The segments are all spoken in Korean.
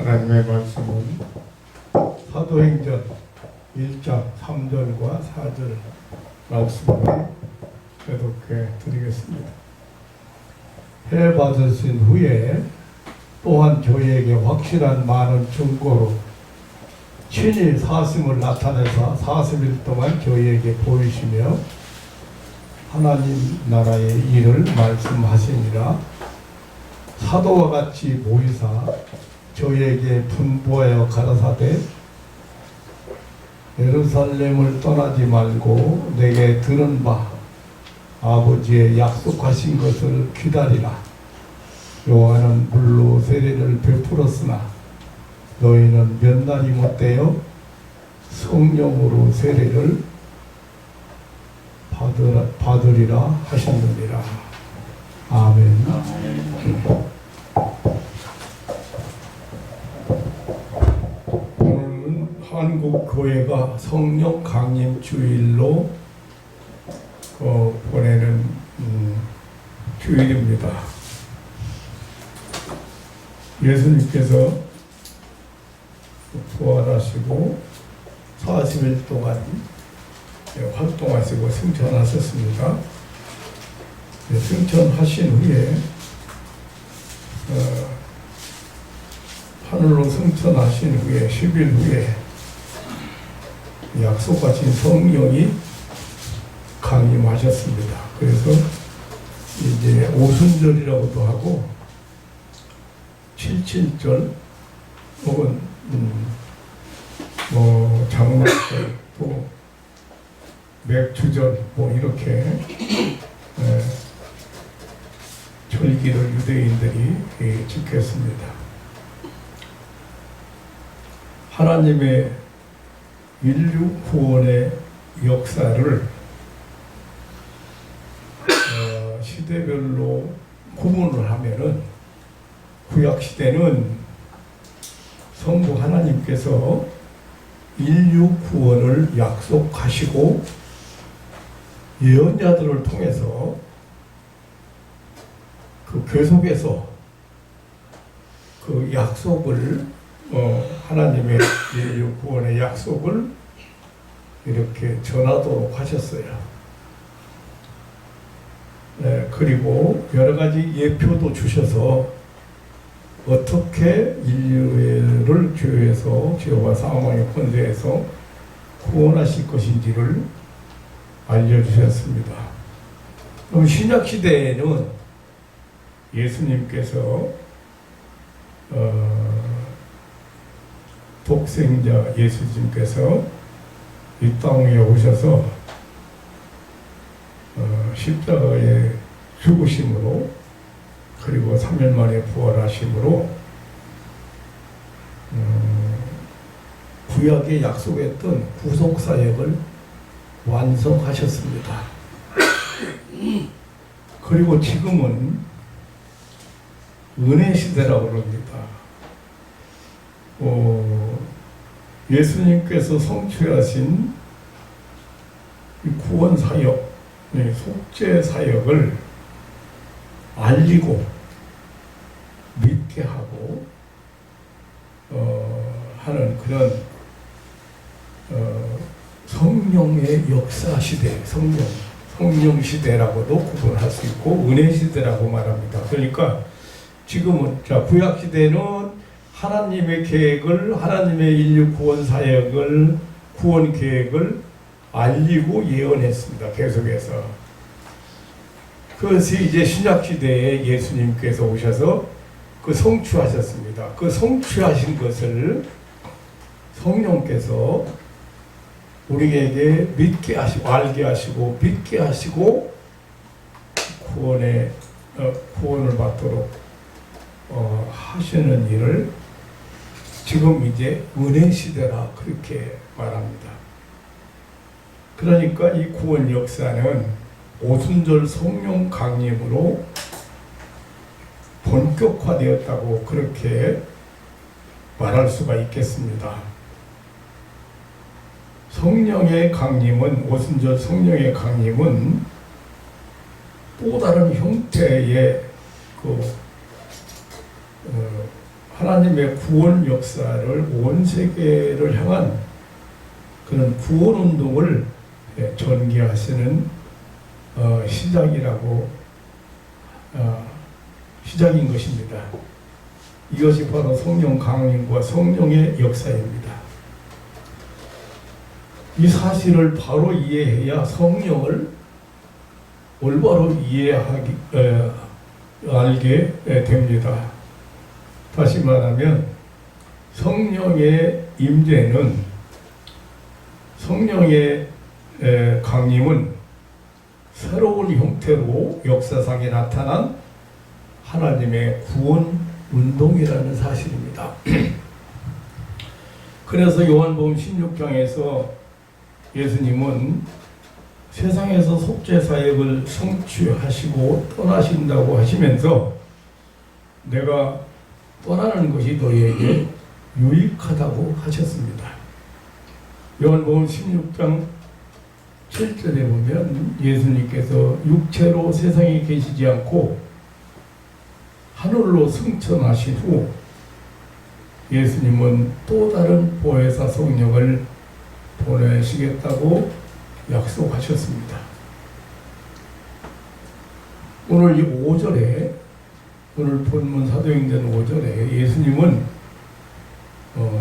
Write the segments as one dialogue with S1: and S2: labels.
S1: 하나님의 말씀은 사도행전 1장 3절과 4절 말씀을 교독해 드리겠습니다. 해 받으신 후에 또한 저희에게 확실한 많은 증거로 친히 사심을 나타내사 40일 동안 저희에게 보이시며 하나님 나라의 일을 말씀하시니라. 사도와 같이 모이사 저희에게 분부하여 가라사대 예루살렘을 떠나지 말고 내게 들은 바 아버지의 약속하신 것을 기다리라. 요한은 물로 세례를 베풀었으나 너희는 몇 날이 못되어 성령으로 세례를 받으리라 하셨느니라. 아멘. 오늘은 한국 교회가 성령 강림 주일로 보내는 주일입니다. 예수님께서 부활하시고 40일 동안 활동하시고 승천하셨습니다. 승천하신 후에 하늘로 승천하신 후에 10일 후에 약속하신 성령이 강림하셨습니다. 그래서 이제 오순절이라고도 하고 77절 혹은 장막절 또 맥주절 이렇게 절기를 유대인들이 지켰습니다. 하나님의 인류 구원의 역사를 시대별로 구분을 하면은 구약 시대는 성부 하나님께서 인류 구원을 약속하시고 예언자들을 통해서 그 계속해서 그 약속을 하나님의 인류 구원의 약속을 이렇게 전하도록 하셨어요. 그리고 여러 가지 예표도 주셔서 어떻게 인류를 죄에서 죄와 사망의 권세에서 구원하실 것인지를 알려주셨습니다. 그럼 신약 시대에는 예수님께서 독생자 예수님께서 이 땅에 오셔서 십자가에 죽으심으로 그리고 3일 만에 부활하심으로 구약에 약속했던 구속사역을 완성하셨습니다. 그리고 지금은 은혜 시대라고 합니다. 예수님께서 성취하신 이 구원 사역, 속죄 사역을 알리고 믿게 하고 하는 그런 성령의 역사 시대, 성령 시대라고도 구분할 수 있고 은혜 시대라고 말합니다. 그러니까 지금은 구약 시대는 하나님의 계획을, 하나님의 인류 구원 사역을, 구원 계획을 알리고 예언했습니다. 계속해서. 그것이 이제 신약 시대에 예수님께서 오셔서 그 성취하셨습니다. 그 성취하신 것을 성령께서 우리에게 믿게 하시고, 알게 하시고, 믿게 하시고, 구원을 받도록 하시는 일을 지금 이제 은혜 시대라 그렇게 말합니다. 그러니까 이 구원 역사는 오순절 성령 강림으로 본격화되었다고 그렇게 말할 수가 있겠습니다. 성령의 강림은, 오순절 성령의 강림은 또 다른 형태의 하나님의 구원 역사를 온 세계를 향한 그런 구원 운동을 전개하시는 시작인 것입니다. 이것이 바로 성령 강림과 성령의 역사입니다. 이 사실을 바로 이해해야 성령을 올바로 알게 됩니다. 다시 말하면 성령의 임재는, 성령의 강림은 새로운 형태로 역사상에 나타난 하나님의 구원 운동이라는 사실입니다. 그래서 요한복음 16장에서 예수님은 세상에서 속죄 사역을 성취하시고 떠나신다고 하시면서 내가 떠나는 것이 너희에게 유익하다고 하셨습니다. 요한복음 16장 7절에 보면 예수님께서 육체로 세상에 계시지 않고 하늘로 승천하신 후 예수님은 또 다른 보혜사 성령을 보내시겠다고 약속하셨습니다. 오늘 이 5절에, 오늘 본문 사도행전 5절에 예수님은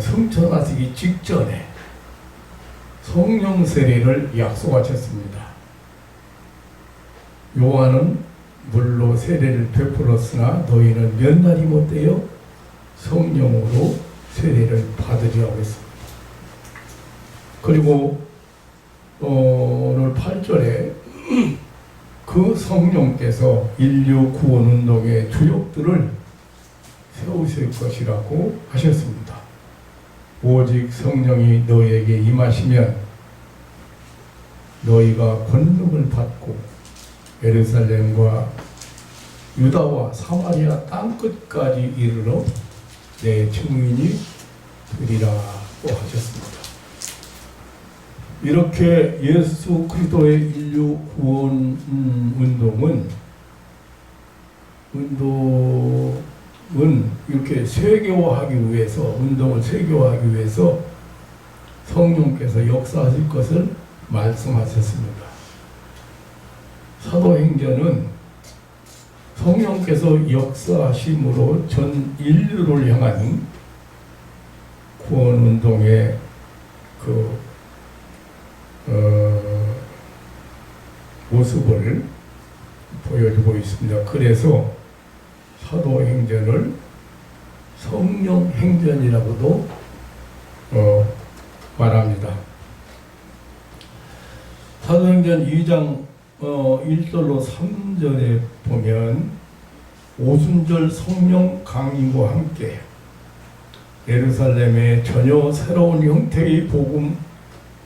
S1: 승천하시기 직전에 성령 세례를 약속하셨습니다. 요한은 물로 세례를 베풀었으나 너희는 몇 날이 못되어 성령으로 세례를 받으리라 했습니다. 그리고 오늘 8절에 그 성령께서 인류 구원 운동의 주역들을 세우실 것이라고 하셨습니다. 오직 성령이 너희에게 임하시면 너희가 권능을 받고 예루살렘과 유다와 사마리아 땅끝까지 이르러 내 증인이 되리라고 하셨습니다. 이렇게 예수 그리스도의 인류 구원 운동은 이렇게 세계화하기 위해서, 운동을 세계화하기 위해서 성령께서 역사하실 것을 말씀하셨습니다. 사도행전은 성령께서 역사하심으로 전 인류를 향한 구원 운동의 모습을 보여주고 있습니다. 그래서 사도행전을 성령행전이라고도 말합니다. 사도행전 2장 1절로 3절에 보면 오순절 성령 강림과 함께 예루살렘의 전혀 새로운 형태의 복음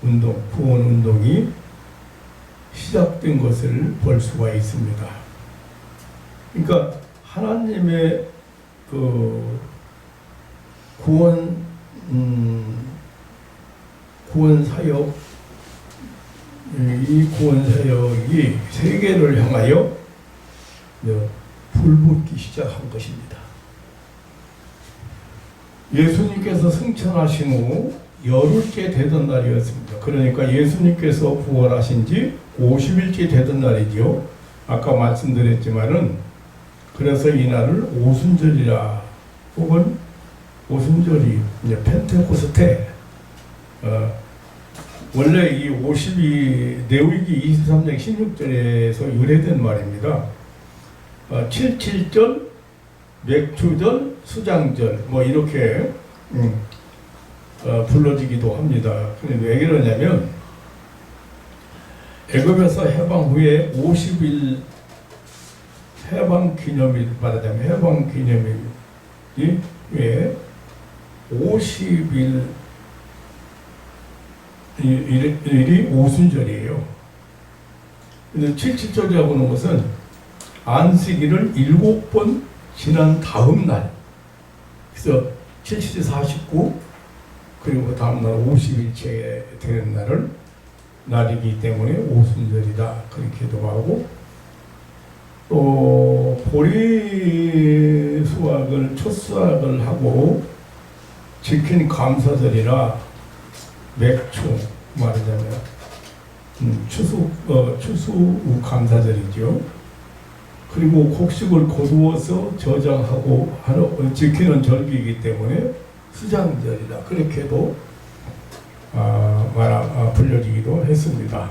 S1: 운동, 구원 운동이 시작된 것을 볼 수가 있습니다. 그러니까 하나님의 구원 사역, 이 구원 사역이 세계를 향하여 불붙기 시작한 것입니다. 예수님께서 승천하신 후 열흘째 되던 날이었습니다. 그러니까 예수님께서 부활하신 지 50일째 되던 날이죠. 아까 말씀드렸지만은 그래서 이 날을 오순절이라, 혹은 오순절이 이제 펜테코스테, 원래 이 50이 레위기 23장 16절에서 유래된 말입니다. 77절, 맥주절, 수장절 뭐 이렇게 불러지기도 합니다. 근데 왜 그러냐면 애굽에서 해방 후에 50일 해방 기념일, 말하자면 해방 기념일이 왜 50일 일이 오순절이에요. 근데 77절이라고 하는 것은 안식일을 7번 지난 다음 날, 그래서 77, 49, 그리고 다음 날 50일째 되는 날이기 때문에 오순절이다, 그렇게도 하고, 또 보리 수확을 첫 수확을 하고 지킨 감사절이라 맥추 말하자면 추수 감사절이죠. 그리고 곡식을 거두어서 저장하고 지키는 절기이기 때문에 수장절이다. 그렇게도 불려지기도 했습니다.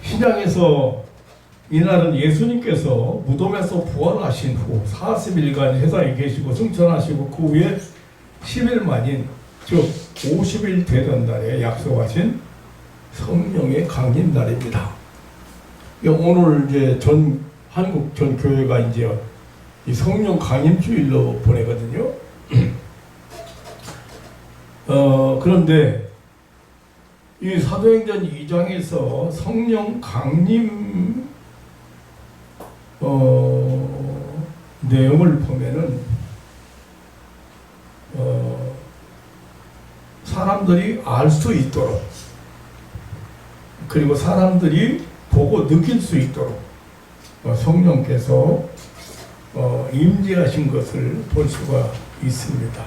S1: 신약에서 이날은 예수님께서 무덤에서 부활하신 후 40일간 세상에 계시고 승천하시고 그 후에 10일 만인 즉 50일 되던 날에 약속하신 성령의 강림 날입니다. 오늘 이제 한국 전 교회가 이제 이 성령 강림 주일로 보내거든요. 그런데 이 사도행전 2장에서 성령 강림 내용을 보면은 사람들이 알 수 있도록 그리고 사람들이 보고 느낄 수 있도록 성령께서 임재하신 것을 볼 수가 있습니다.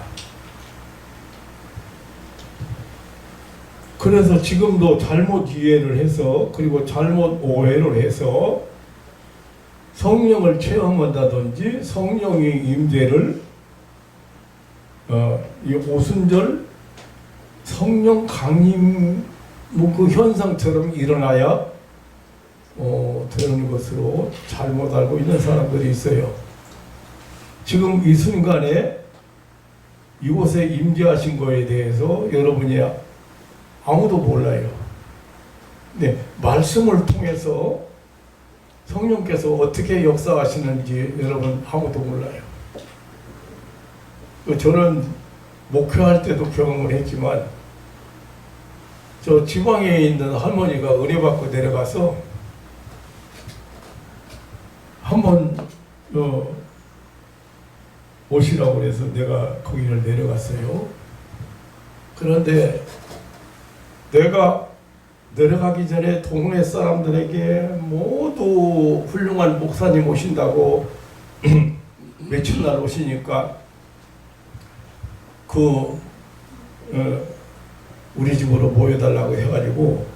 S1: 그래서 지금도 잘못 이해를 해서 그리고 잘못 오해를 해서 성령을 체험한다든지 성령의 임재를 이 오순절 성령 강림 그 현상처럼 일어나야 되는 것으로 잘못 알고 있는 사람들이 있어요. 지금 이 순간에 이곳에 임재하신 거에 대해서 여러분이 아무도 몰라요. 네, 말씀을 통해서 성령께서 어떻게 역사하시는지 여러분 아무도 몰라요. 저는 목회할 때도 경험을 했지만 저 지방에 있는 할머니가 은혜 받고 내려가서 한번 오시라고 해서 내가 거기를 내려갔어요. 그런데 내가 내려가기 전에 동네 사람들에게 모두 훌륭한 목사님 오신다고 며칠날 오시니까 우리 집으로 모여달라고 해가지고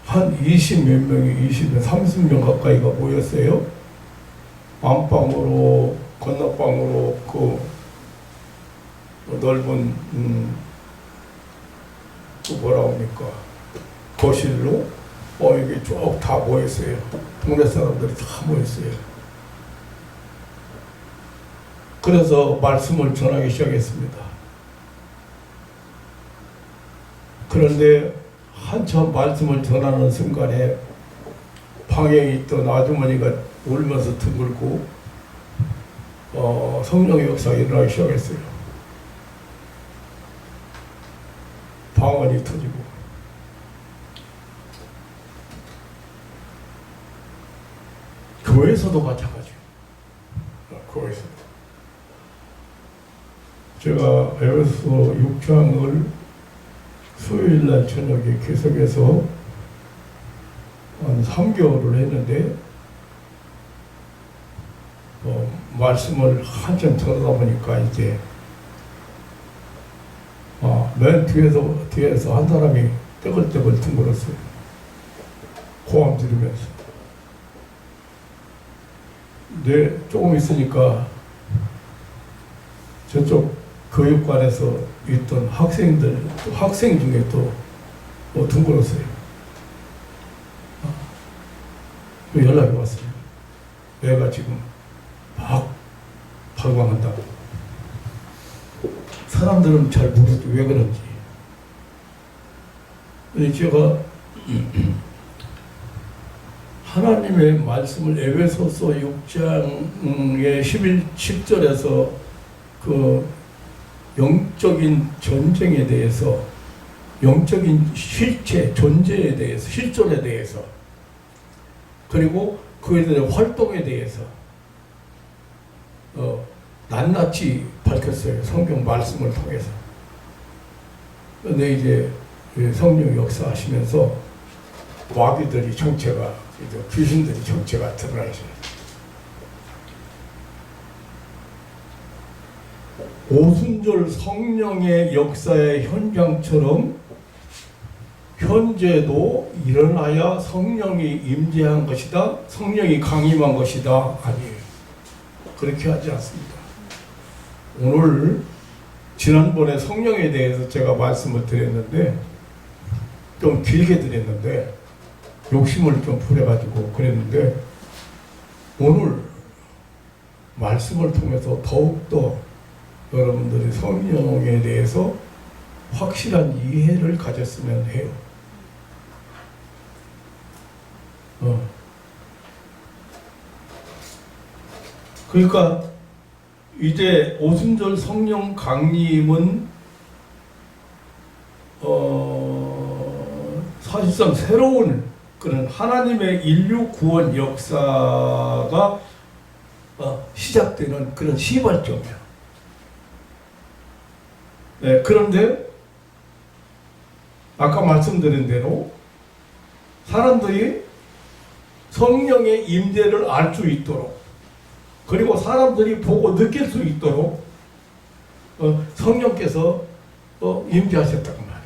S1: 한 20몇 명이 30명 가까이가 모였어요. 안방으로 건너방으로 그 넓은 뭐라고 합니까 거실로 이게 쭉 다 모였어요. 동네 사람들이 다 모였어요. 그래서 말씀을 전하기 시작했습니다. 그런데 한참 말씀을 전하는 순간에 방에 있던 아주머니가 울면서 둥글고 성령의 역사가 일어나기 시작했어요. 방언이 터지고 교회에서도 마찬가지예요. 교회에서도 제가 에베소 6장을 수요일날 저녁에 계속해서 한 3개월을 했는데 말씀을 한참 들어다 보니까 이제 맨 뒤에서 한 사람이 떼글떼글 둥글었어요. 고함 지르면서. 네, 조금 있으니까 저쪽 교육관에서 있던 학생 중에 또 둥글었어요. 연락이 왔어요. 내가 지금 막 발광한다고. 사람들은 잘 모르죠. 왜 그런지. 근데 제가 하나님의 말씀을 에베소서 6장의 10절에서 그 영적인 전쟁에 대해서, 영적인 실체, 존재에 대해서, 실존에 대해서, 그리고 그에 대한 활동에 대해서 낱낱이 밝혔어요. 성경 말씀을 통해서. 그런데 이제 성령 역사하시면서 마귀들이 정체가 이제 귀신들이 정체가 드러나죠. 오순절 성령의 역사의 현장처럼 현재도 일어나야 성령이 임재한 것이다, 성령이 강림한 것이다, 아니에요. 그렇게 하지 않습니다. 오늘 지난번에 성령에 대해서 제가 말씀을 드렸는데 좀 길게 드렸는데 욕심을 좀 부려가지고 그랬는데 오늘 말씀을 통해서 더욱더 여러분들이 성령에 대해서 확실한 이해를 가졌으면 해요. 그러니까 이제 오순절 성령 강림은 사실상 새로운 그런 하나님의 인류 구원 역사가 시작되는 그런 시발점이야. 네, 그런데 아까 말씀드린 대로 사람들이 성령의 임재를 알 수 있도록, 그리고 사람들이 보고 느낄 수 있도록 성령께서 임재하셨다고 말해요.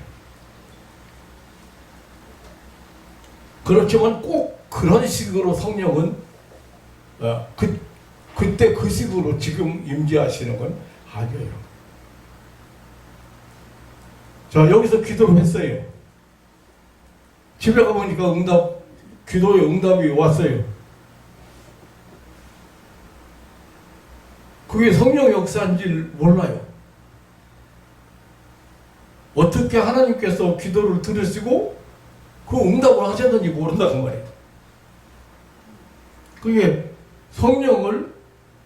S1: 그렇지만 꼭 그런 식으로 성령은 그때 그 식으로 지금 임재하시는 건 아니에요. 자, 여기서 기도를 했어요. 집에 가보니까 기도의 응답이 왔어요. 그게 성령 역사인지 몰라요. 어떻게 하나님께서 기도를 들으시고 그 응답을 하셨는지 모른다고 말이에요. 그게 성령을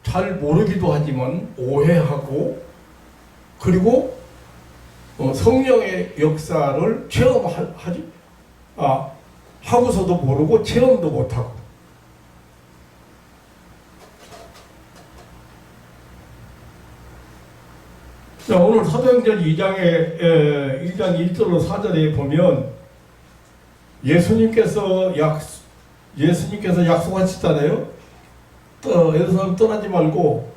S1: 잘 모르기도 하지만 오해하고, 그리고 성령의 역사를 하고서도 모르고 체험도 못하고. 자, 오늘 사도행전 2장 1절로 4절에 보면 예수님께서 약속하셨잖아요. 예루살렘 떠나지 말고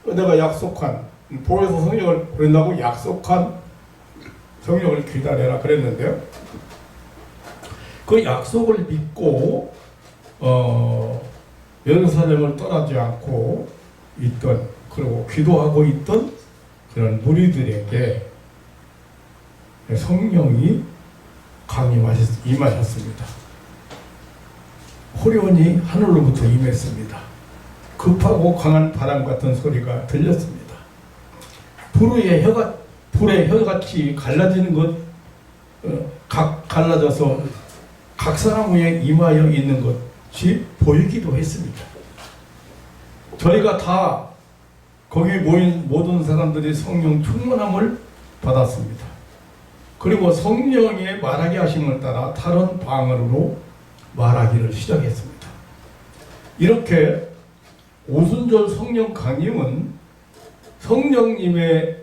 S1: 내가 약속한, 보혜사 성령을 보낸다고 약속한 성령을 기다려라 그랬는데요. 그 약속을 믿고 예루살렘을 떠나지 않고 있던, 그리고 기도하고 있던 그런 무리들에게 성령이 임하셨습니다. 호련히 하늘로부터 임했습니다. 급하고 강한 바람 같은 소리가 들렸습니다. 불의 혀같이 갈라지는 것, 갈라져서 각 사람 위에 임하여 있는 것이 보이기도 했습니다. 저희가 다 거기 모인 모든 사람들이 성령 충만함을 받았습니다. 그리고 성령의 말하게 하심을 따라 다른 방언으로 말하기를 시작했습니다. 이렇게 오순절 성령 강림은 성령님의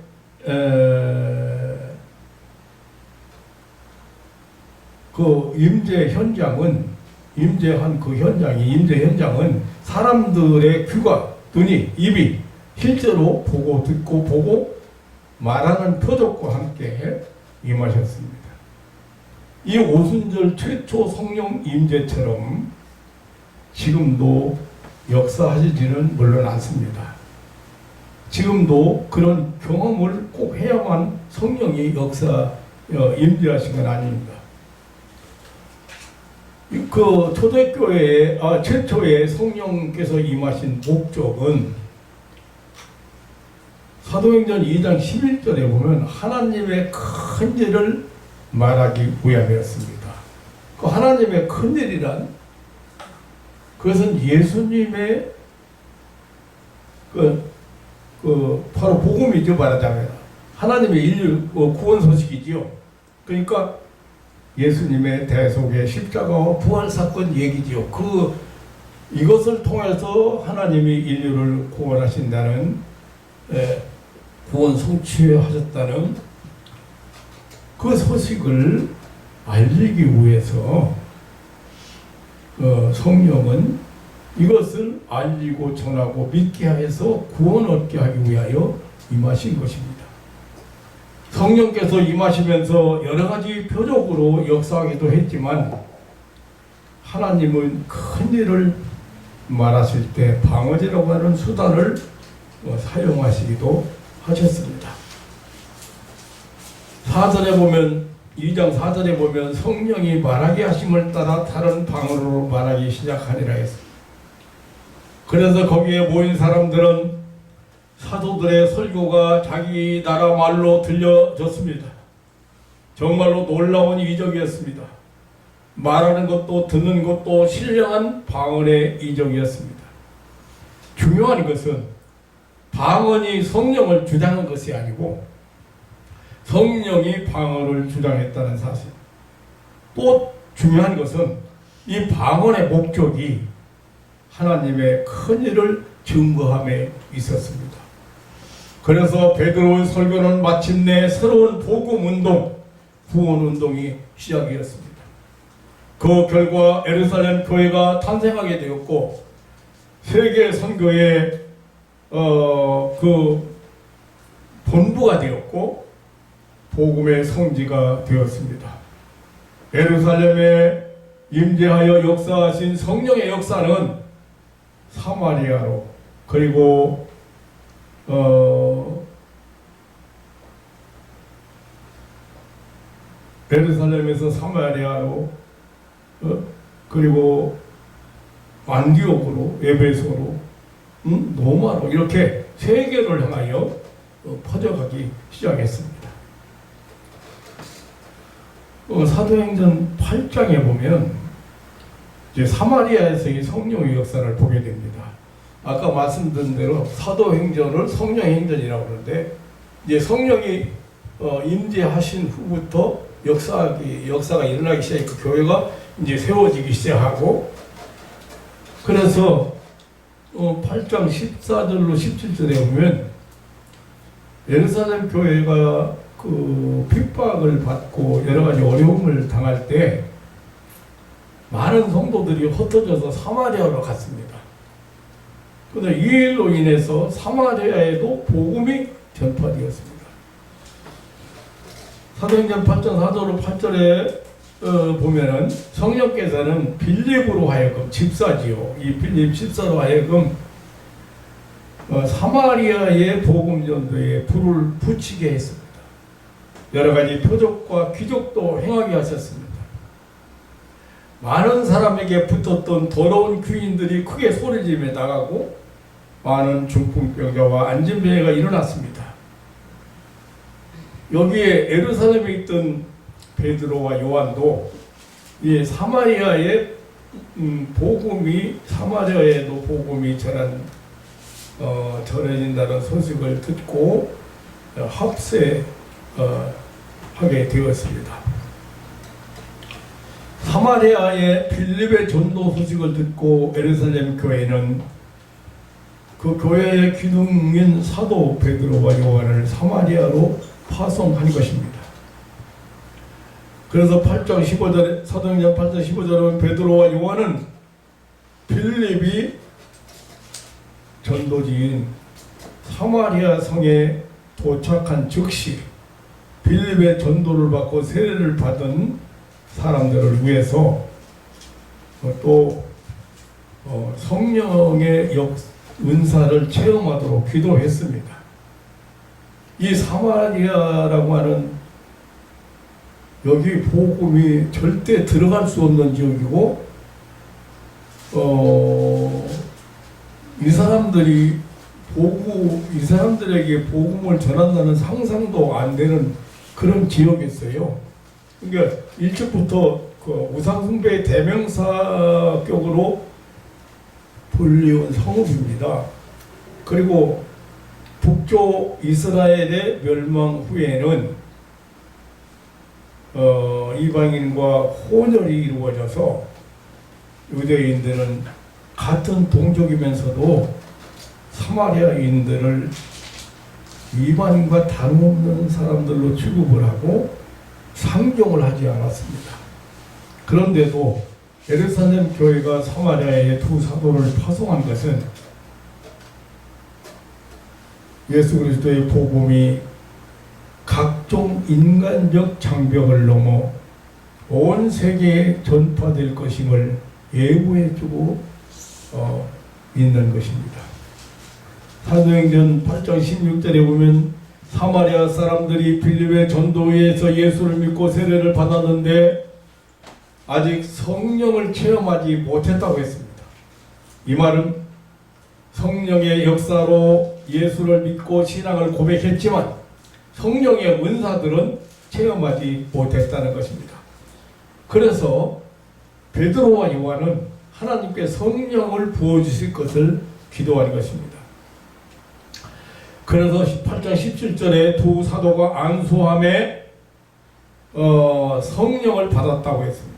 S1: 그 임재 현장은 임재 현장은 사람들의 귀가, 눈이, 입이 실제로 보고 듣고 보고 말하는 표적과 함께 임하셨습니다. 이 오순절 최초 성령 임재처럼 지금도 역사하시지는 물론 않습니다. 지금도 그런 경험을 꼭 해야만 성령이 임재하신 건 아닙니다. 그 초대교회의 최초의 성령께서 임하신 목적은 사도행전 2장 11절에 보면 하나님의 큰 일을 말하기 위함이었습니다. 그 하나님의 큰 일이란, 그것은 예수님의 바로 복음이죠. 말하자면 하나님의 인류 구원 소식이지요. 그러니까 예수님의 대속의 십자가와 부활 사건 얘기지요. 이것을 통해서 하나님이 인류를 구원하신다는, 구원 성취하셨다는 그 소식을 알리기 위해서 성령은 이것을 알리고 전하고 믿게 해서 구원 얻게 하기 위하여 임하신 것입니다. 성령께서 임하시면서 여러 가지 표적으로 역사하기도 했지만 하나님은 큰 일을 말하실 때 방언이라고 하는 수단을 사용하시기도 하셨습니다. 4절에 보면 2장 4절에 보면 성령이 말하게 하심을 따라 다른 방언으로 말하기 시작하니라 했습니다. 그래서 거기에 모인 사람들은 사도들의 설교가 자기 나라 말로 들려졌습니다. 정말로 놀라운 이적이었습니다. 말하는 것도 듣는 것도 신령한 방언의 이적이었습니다. 중요한 것은 방언이 성령을 주장한 것이 아니고 성령이 방언을 주장했다는 사실. 또 중요한 것은 이 방언의 목적이 하나님의 큰 일을 증거함에 있었습니다. 그래서 베드로의 설교는 마침내 새로운 복음운동, 구원운동이 시작이었습니다. 그 결과 예루살렘 교회가 탄생하게 되었고 세계 선교의 그 본부가 되었고 복음의 성지가 되었습니다. 예루살렘에 임재하여 역사하신 성령의 역사는 사마리아로 그리고 예루살렘에서 사마리아로 그리고 안디옥으로 에베소로 로마로 이렇게 세계를 향하여 퍼져가기 시작했습니다. 사도행전 8장에 보면 이제 사마리아에서의 성령의 역사를 보게 됩니다. 아까 말씀드린 대로 사도행전을 성령행전이라고 하는데 이제 성령이 임재하신 후부터 역사가 일어나기 시작했고 교회가 이제 세워지기 시작하고 그래서 8장 14절로 17절에 보면 예루살렘 교회가 그 핍박을 받고 여러 가지 어려움을 당할 때 많은 성도들이 흩어져서 사마리아로 갔습니다. 그런데 이 일로 인해서 사마리아에도 복음이 전파되었습니다. 사도행전 8장 4절로 8절에 보면은 성령께서는 빌립으로 하여금 집사지요. 이 빌립 집사로 하여금 사마리아의 복음 전도에 불을 붙이게 했습니다. 여러 가지 표적과 기적도 행하게 하셨습니다. 많은 사람에게 붙었던 더러운 귀인들이 크게 소리지며 나가고 많은 중풍병자와 안진병자가 일어났습니다. 여기에 예루살렘에 있던 베드로와 요한도 이 사마리아의 복음이 사마리아에도 복음이 전해진다는 소식을 듣고 합세하게 되었습니다. 사마리아의 빌립의 전도 소식을 듣고 예루살렘 교회는 그 교회의 기둥인 사도 베드로와 요한을 사마리아로 파송한 것입니다. 그래서 8장 15절에 사도행전 8장 15절에 베드로와 요한은 빌립이 전도지인 사마리아 성에 도착한 즉시 빌립의 전도를 받고 세례를 받은 사람들을 위해서 또 성령의 은사를 체험하도록 기도했습니다. 이 사마리아라고 하는 여기 복음이 절대 들어갈 수 없는 지역이고 이 사람들에게 복음을 전한다는 상상도 안 되는 그런 지역이었어요. 그러니까 일찍부터 그 우상숭배의 대명사격으로 불리운 성읍입니다. 그리고 북쪽 이스라엘의 멸망 후에는 이방인과 혼혈이 이루어져서 유대인들은 같은 동족이면서도 사마리아인들을 이방인과 다름없는 사람들로 취급을 하고 상종을 하지 않았습니다. 그런데도 예루살렘 교회가 사마리아에 두 사도를 파송한 것은 예수 그리스도의 복음이 각종 인간적 장벽을 넘어 온 세계에 전파될 것임을 예고해주고 있는 것입니다. 사도행전 8장 16절에 보면 사마리아 사람들이 빌립의 전도회에서 예수를 믿고 세례를 받았는데 아직 성령을 체험하지 못했다고 했습니다. 이 말은 성령의 역사로 예수를 믿고 신앙을 고백했지만 성령의 은사들은 체험하지 못했다는 것입니다. 그래서 베드로와 요한은 하나님께 성령을 부어주실 것을 기도하는 것입니다. 그래서 8장 17절에 두 사도가 안수함에 성령을 받았다고 했습니다.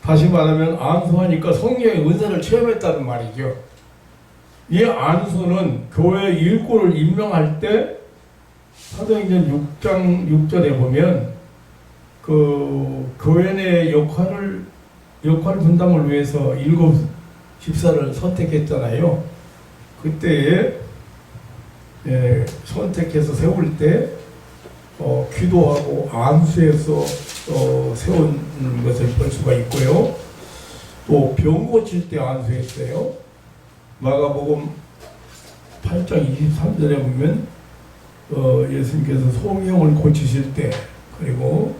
S1: 다시 말하면 안수하니까 성령의 은사를 체험했다는 말이죠. 이 안수는 교회 일꾼을 임명할 때 사도행전 6장 6절에 보면 그 교회 내 역할 분담을 위해서 7 집사를 선택했잖아요. 그때에 선택해서 세울 때 기도하고 안수해서 세운 것을 볼 수가 있고요. 또 병 고칠 때 안수했어요. 마가복음 8장 23절에 보면 예수님께서 소경을 고치실 때, 그리고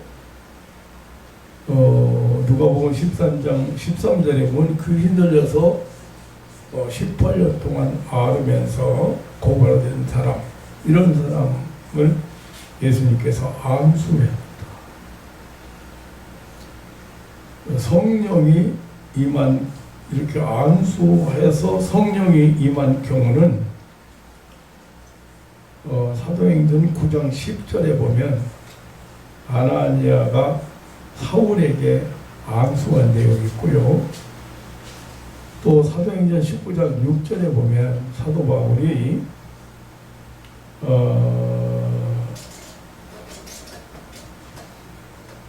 S1: 누가복음 13장 13절에 보면 귀신 들려서 18년 동안 앓으면서 고발된 사람, 이런 사람을 예수님께서 안수했다. 성령이 임한, 이렇게 안수해서 성령이 임한 경우는 사도행전 9장 10절에 보면 아나니아가 사울에게 안수한 내용이 있고요. 또 사도행전 19장 6절에 보면 사도 바울이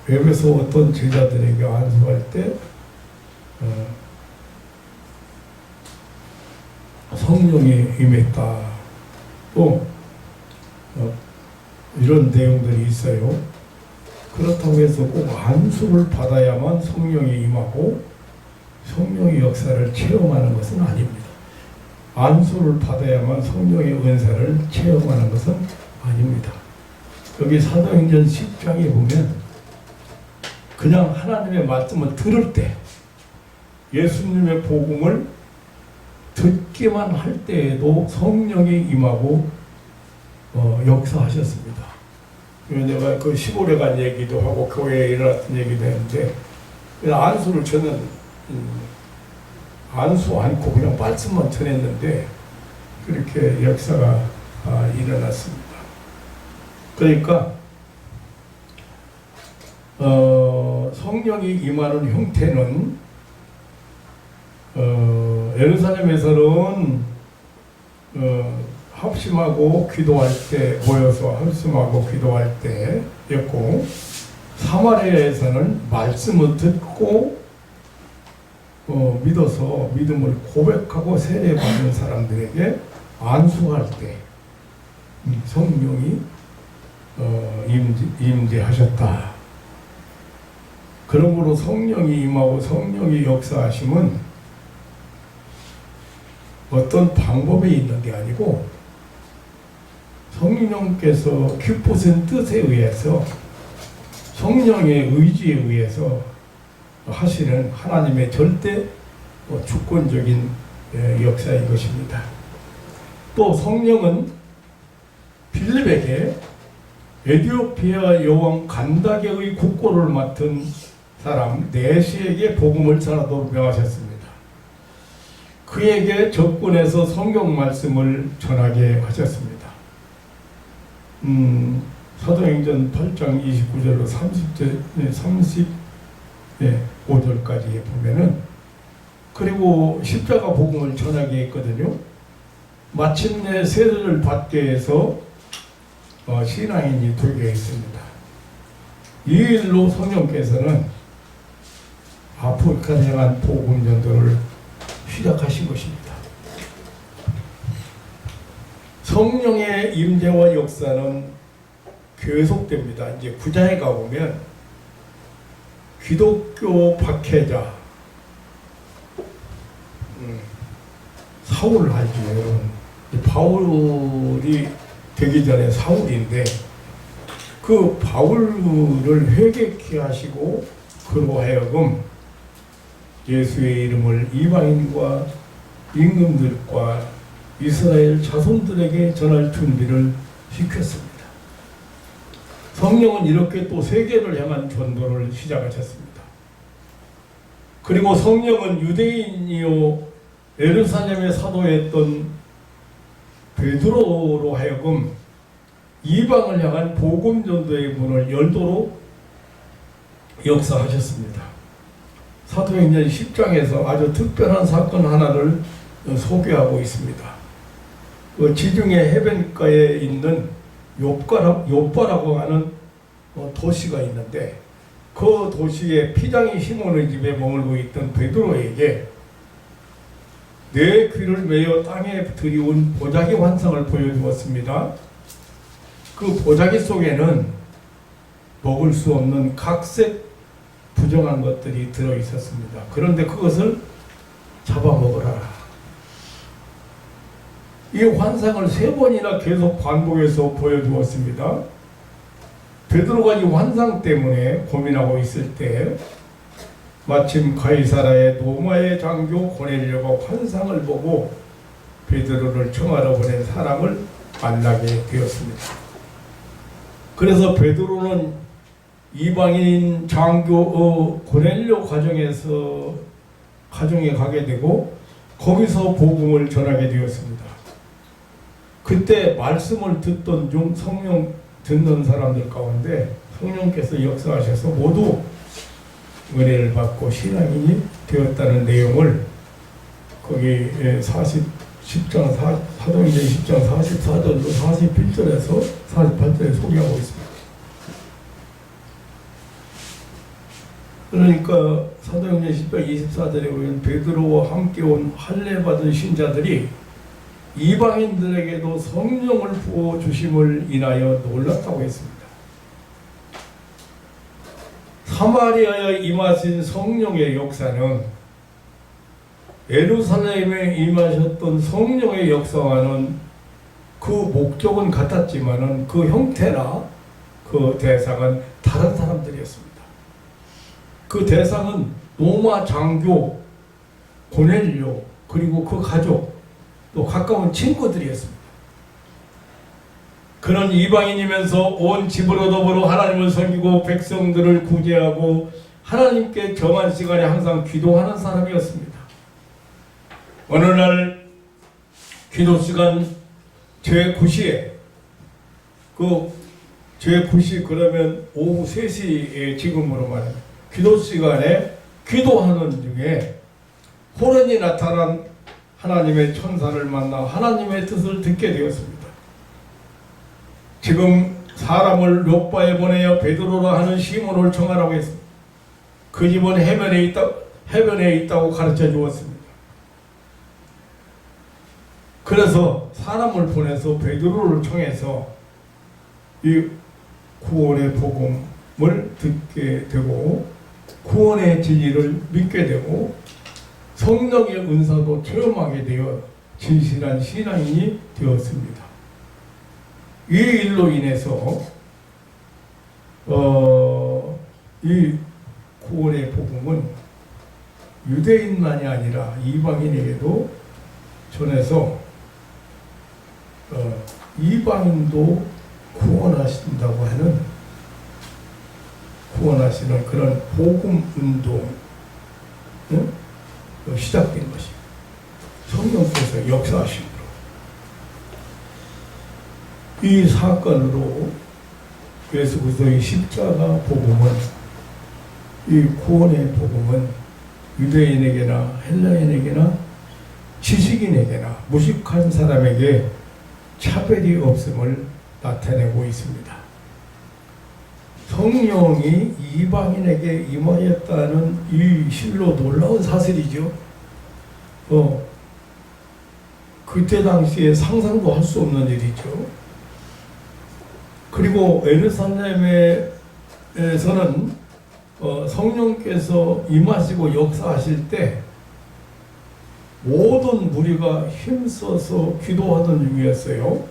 S1: 외부에서 어떤 제자들에게 안수할 때 성령이 임했다. 또 이런 내용들이 있어요. 그렇다고 해서 꼭 안수를 받아야만 성령이 임하고 성령의 역사를 체험하는 것은 아닙니다. 안수를 받아야만 성령의 은사를 체험하는 것은 아닙니다. 여기 사도행전 10장에 보면 그냥 하나님의 말씀을 들을 때, 예수님의 복음을 듣기만 할 때에도 성령이 임하고 역사하셨습니다. 내가 그 시골에 간 얘기도 하고 교회에 일어났던 얘기도 했는데, 안수를 저는 안수 않고 그냥 말씀만 전했는데 그렇게 역사가 일어났습니다. 그러니까 성령이 임하는 형태는 예루살렘에서는 합심하고 기도할 때, 모여서 합심하고 기도할 때였고, 사마리아에서는 말씀을 듣고 믿어서 믿음을 고백하고 세례받는 사람들에게 안수할 때 성령이 임재하셨다. 그러므로 성령이 임하고 성령이 역사하심은 어떤 방법에 있는 게 아니고 성령께서 기쁘신 뜻에 의해서, 성령의 의지에 의해서 하시는 하나님의 절대 주권적인 역사인 것입니다. 또 성령은 빌립에게 에티오피아 여왕 간다게의 국고를 맡은 사람 네시에게 복음을 전하도록 명하셨습니다. 그에게 접근해서 성경 말씀을 전하게 하셨습니다. 사도행전 8장 29절로 35절까지 보면은, 그리고 십자가 복음을 전하게 했거든요. 마침내 세례를 받게 해서 신앙인이 되게 했습니다. 이 일로 성령께서는 아프리카를 향한 복음 전도를 시작하신 것입니다. 성령의 임재와 역사는 계속됩니다. 이제 9장에 가보면 기독교 박해자 사울을 하지요. 바울이 되기 전에 사울인데 그 바울을 회개케 하시고 그로 하여금 예수의 이름을 이방인과 임금들과 이스라엘 자손들에게 전할 준비를 시켰습니다. 성령은 이렇게 또 세계를 향한 전도를 시작하셨습니다. 그리고 성령은 유대인이요 예루살렘에 사도했던 베드로로 하여금 이방을 향한 복음 전도의 문을 열도록 역사하셨습니다. 사도행전 10장에서 아주 특별한 사건 하나를 소개하고 있습니다. 그 지중해 해변가에 있는 욥바라고 하는 도시가 있는데 그 도시에 피장이 시몬의 집에 머물고 있던 베드로에게 내 귀를 메어 땅에 들이운 보자기 환상을 보여주었습니다. 그 보자기 속에는 먹을 수 없는 각색 부정한 것들이 들어있었습니다. 그런데 그것을 잡아먹으라. 이 환상을 3번이나 계속 반복해서 보여주었습니다. 베드로가 이 환상 때문에 고민하고 있을 때 마침 가이사라의 로마의 장교 고넬료가 환상을 보고 베드로를 청하러 보낸 사람을 만나게 되었습니다. 그래서 베드로는 이방인 장교 고넬료 가정에 가게 되고 거기서 복음을 전하게 되었습니다. 그때 말씀을 듣던 중 성령 듣는 사람들 가운데 성령께서 역사하셔서 모두 은혜를 받고 신앙인이 되었다는 내용을 거기 10장 사도행전 10장 44절로 41절에서 48절에 소개하고 있습니다. 그러니까 사도행전 10장 24절에 보면 베드로와 함께 온 할례 받은 신자들이 이방인들에게도 성령을 부어주심을 인하여 놀랐다고 했습니다. 사마리아에 임하신 성령의 역사는 예루살렘에 임하셨던 성령의 역사와는 그 목적은 같았지만은 그 형태나 그 대상은 다른 사람들이었습니다. 그 대상은 로마 장교 고넬료 그리고 그 가족 또 가까운 친구들이었습니다. 그는 이방인이면서 온 집으로 더불어 하나님을 섬기고 백성들을 구제하고 하나님께 정한 시간에 항상 기도하는 사람이었습니다. 어느 날 기도 시간 제9시에 제9시 그러면 오후 3시에 지금으로 말하면 기도 시간에 기도하는 중에 호련히 나타난 하나님의 천사를 만나 하나님의 뜻을 듣게 되었습니다. 지금 사람을 욥바에 보내어 베드로라 하는 시몬을 청하라고 했습니다. 그 집은 해변에 있다고 가르쳐 주었습니다. 그래서 사람을 보내서 베드로를 청해서 이 구원의 복음을 듣게 되고 구원의 진리를 믿게 되고 성령의 은사도 체험하게 되어 진실한 신앙인이 되었습니다. 이 일로 인해서 이 구원의 복음은 유대인만이 아니라 이방인에게도 전해서 이방인도 구원하신다고 하는 구원하시는 그런 복음 운동 시작된 것입니다. 성령께서 역사하심으로 이 사건으로 예수 그리스도의 십자가 복음은 이 구원의 복음은 유대인에게나 헬라인에게나 지식인에게나 무식한 사람에게 차별이 없음을 나타내고 있습니다. 성령이 이방인에게 임하였다는 이 실로 놀라운 사실이죠. 그때 당시에 상상도 할 수 없는 일이죠. 그리고 예루살렘에서는 성령께서 임하시고 역사하실 때 모든 무리가 힘써서 기도하던 중이었어요.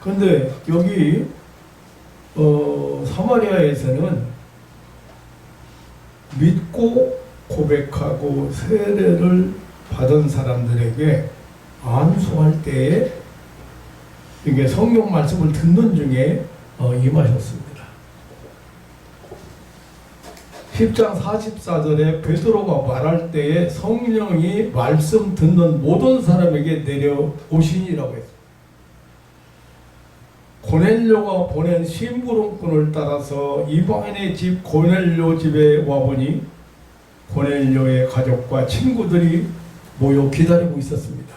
S1: 그런데 여기 사마리아에서는 믿고 고백하고 세례를 받은 사람들에게 안수할 때에 이게 성경 말씀을 듣는 중에 임하셨습니다. 10장 44절에 베드로가 말할 때에 성령이 말씀 듣는 모든 사람에게 내려오시니라고 했습니다. 고넬료가 보낸 심부름꾼을 따라서 이방인의 집 고넬료 집에 와보니 고넬료의 가족과 친구들이 모여 기다리고 있었습니다.